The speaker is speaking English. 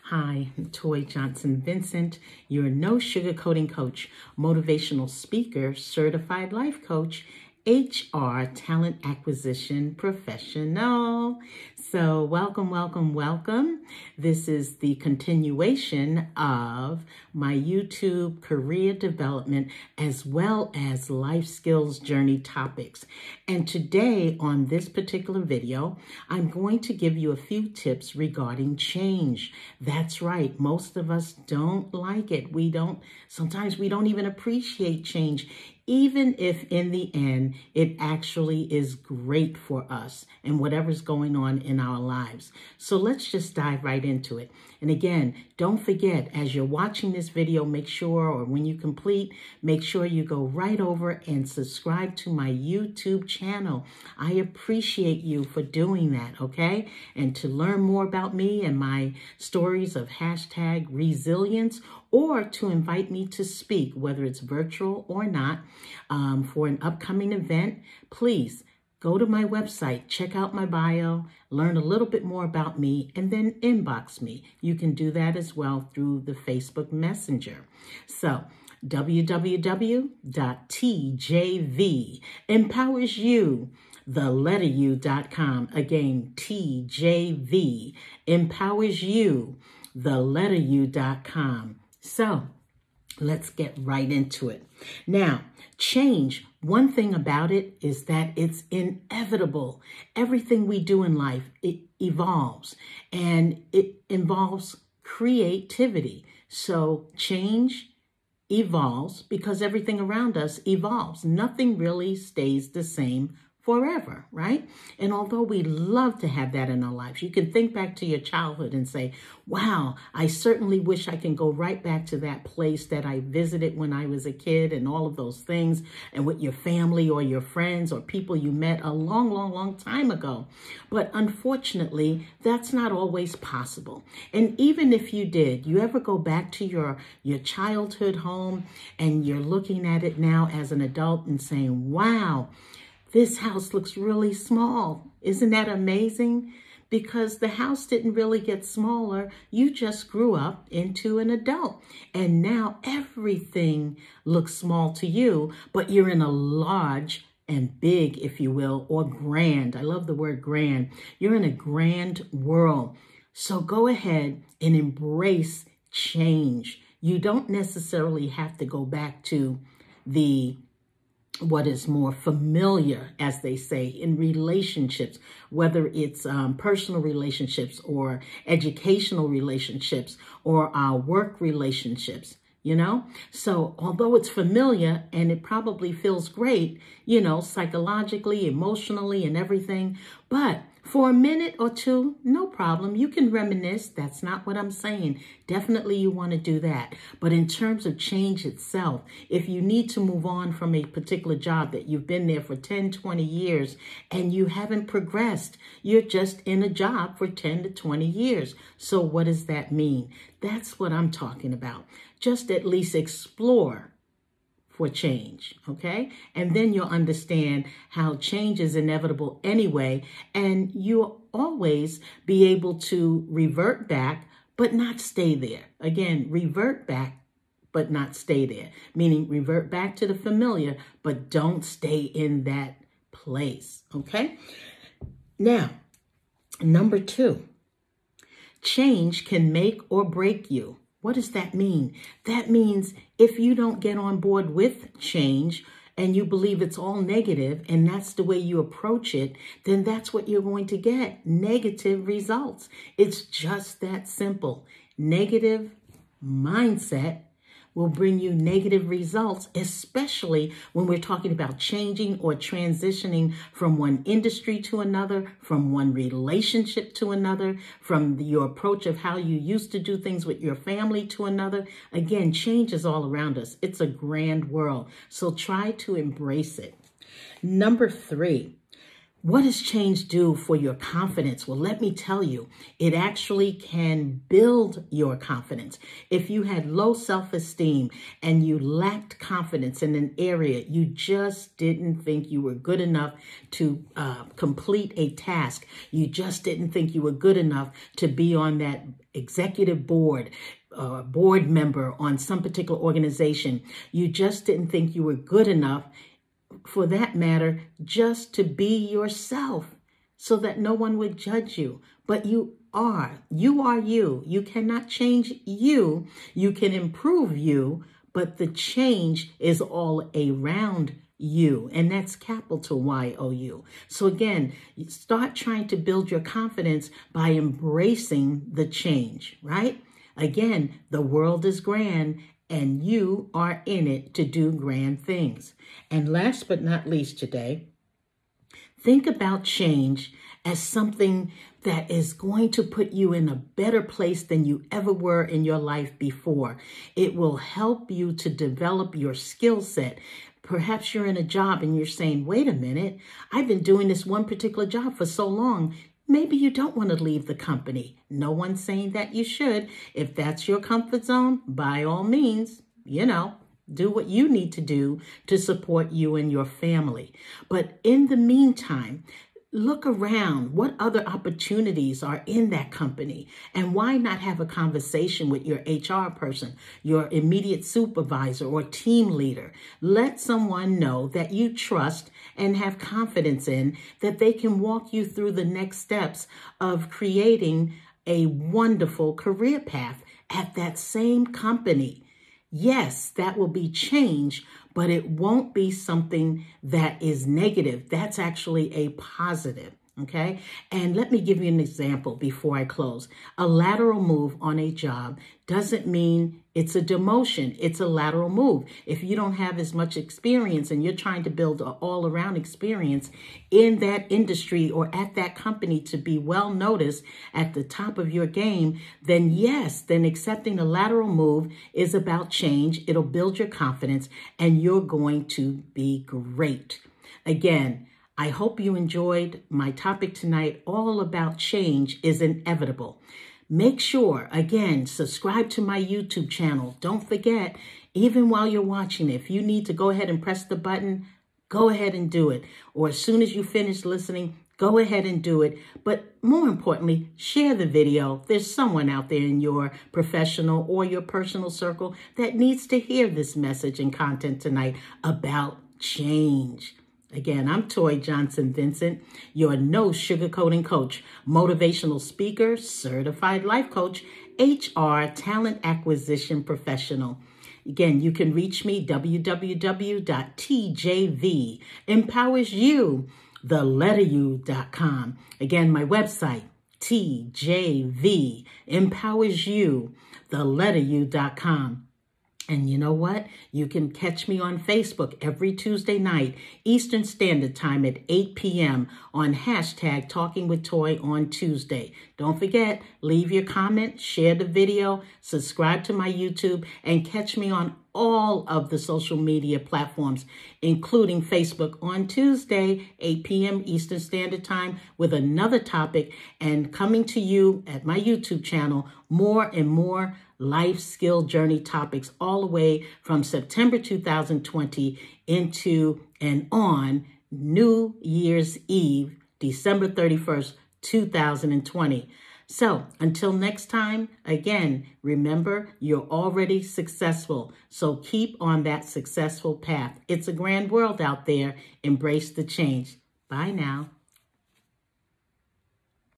Hi, I'm Toy Johnson-Vincent, your no sugarcoating coach, motivational speaker, certified life coach, HR talent acquisition professional. So welcome. This is the continuation of my YouTube career development as well as life skills journey topics. And today on this particular video, I'm going to give you a few tips regarding change. That's right. Most of us don't like it. Sometimes we don't even appreciate change, even if in the end, it actually is great for us and whatever's going on in our lives. So let's just dive right into it. And again, don't forget, as you're watching this video, make sure, or when you complete, make sure you go right over and subscribe to my YouTube channel. I appreciate you for doing that, okay? And to learn more about me and my stories of #resilience, or to invite me to speak, whether it's virtual or not, for an upcoming event, please go to my website, check out my bio, learn a little bit more about me, and then inbox me. You can do that as well through the Facebook Messenger. So, www.tjvempowersyou, theletteru.com. Again, TJV empowers you, theletteru.com. So let's get right into it. Now, change, one thing about it is that it's inevitable. Everything we do in life, it evolves, and it involves creativity. So change evolves because everything around us evolves. Nothing really stays the same forever, right? And although we love to have that in our lives, you can think back to your childhood and say, wow, I certainly wish I can go right back to that place that I visited when I was a kid and all of those things, and with your family or your friends or people you met a long time ago. But unfortunately, that's not always possible. And even if you did, you ever go back to your childhood home and you're looking at it now as an adult and saying, wow, this house looks really small. Isn't that amazing? Because the house didn't really get smaller. You just grew up into an adult. And now everything looks small to you, but you're in a large and big, if you will, or grand. I love the word grand. You're in a grand world. So go ahead and embrace change. You don't necessarily have to go back to what is more familiar, as they say, in relationships, whether it's personal relationships or educational relationships or our work relationships, you know? So although it's familiar and it probably feels great, you know, psychologically, emotionally, and everything, but for a minute or two, no problem. You can reminisce. That's not what I'm saying. Definitely you want to do that. But in terms of change itself, if you need to move on from a particular job that you've been there for 10, 20 years and you haven't progressed, you're just in a job for 10 to 20 years. So what does that mean? That's what I'm talking about. Just at least explore for change, okay? And then you'll understand how change is inevitable anyway, and you'll always be able to revert back, but not stay there. Again, revert back, but not stay there, meaning revert back to the familiar, but don't stay in that place, okay? Now, number 2, change can make or break you. What does that mean? That means if you don't get on board with change and you believe it's all negative and that's the way you approach it, then that's what you're going to get, negative results. It's just that simple. Negative mindset will bring you negative results, especially when we're talking about changing or transitioning from one industry to another, from one relationship to another, from your approach of how you used to do things with your family to another. Again, change is all around us. It's a grand world. So try to embrace it. Number 3, What does change do for your confidence? Well, let me tell you, it actually can build your confidence. If you had low self-esteem and you lacked confidence in an area, you just didn't think you were good enough to complete a task. You just didn't think you were good enough to be on that executive board, board member on some particular organization. You just didn't think you were good enough, for that matter, just to be yourself so that no one would judge you. But you are. You are you. You cannot change you. You can improve you, but the change is all around you. And that's capital Y-O-U. So again, start trying to build your confidence by embracing the change, right? Again, the world is grand, and you are in it to do grand things. And last but not least today, think about change as something that is going to put you in a better place than you ever were in your life before. It will help you to develop your skill set. Perhaps you're in a job and you're saying, wait a minute, I've been doing this one particular job for so long. Maybe you don't want to leave the company. No one's saying that you should. If that's your comfort zone, by all means, do what you need to do to support you and your family. But in the meantime, look around. What other opportunities are in that company? And why not have a conversation with your HR person, your immediate supervisor or team leader? Let someone know that you trust and have confidence in, that they can walk you through the next steps of creating a wonderful career path at that same company. Yes, that will be change, but it won't be something that is negative. That's actually a positive, okay? And let me give you an example before I close. A lateral move on a job doesn't mean it's a demotion. It's a lateral move. If you don't have as much experience and you're trying to build an all-around experience in that industry or at that company to be well noticed at the top of your game, then yes, then accepting a lateral move is about change. It'll build your confidence and you're going to be great. Again, I hope you enjoyed my topic tonight. All about change is inevitable. Make sure, again, subscribe to my YouTube channel. Don't forget, even while you're watching, if you need to go ahead and press the button, go ahead and do it. Or as soon as you finish listening, go ahead and do it. But more importantly, share the video. There's someone out there in your professional or your personal circle that needs to hear this message and content tonight about change. Again, I'm Toy Johnson-Vincent, your no sugarcoating coach, motivational speaker, certified life coach, HR, talent acquisition professional. Again, you can reach me, www.tjvempowersyou.com. Again, my website, tjvempowersyou.com. And you know what? You can catch me on Facebook every Tuesday night, Eastern Standard Time at 8 p.m. on hashtag Talking with Toy on Tuesday. Don't forget, leave your comment, share the video, subscribe to my YouTube, and catch me on all of the social media platforms, including Facebook on Tuesday, 8 p.m. Eastern Standard Time with another topic, and coming to you at my YouTube channel, more and more life skill journey topics all the way from September 2020 into and on New Year's Eve, December 31st, 2020. So until next time, again, remember, you're already successful. So keep on that successful path. It's a grand world out there. Embrace the change. Bye now.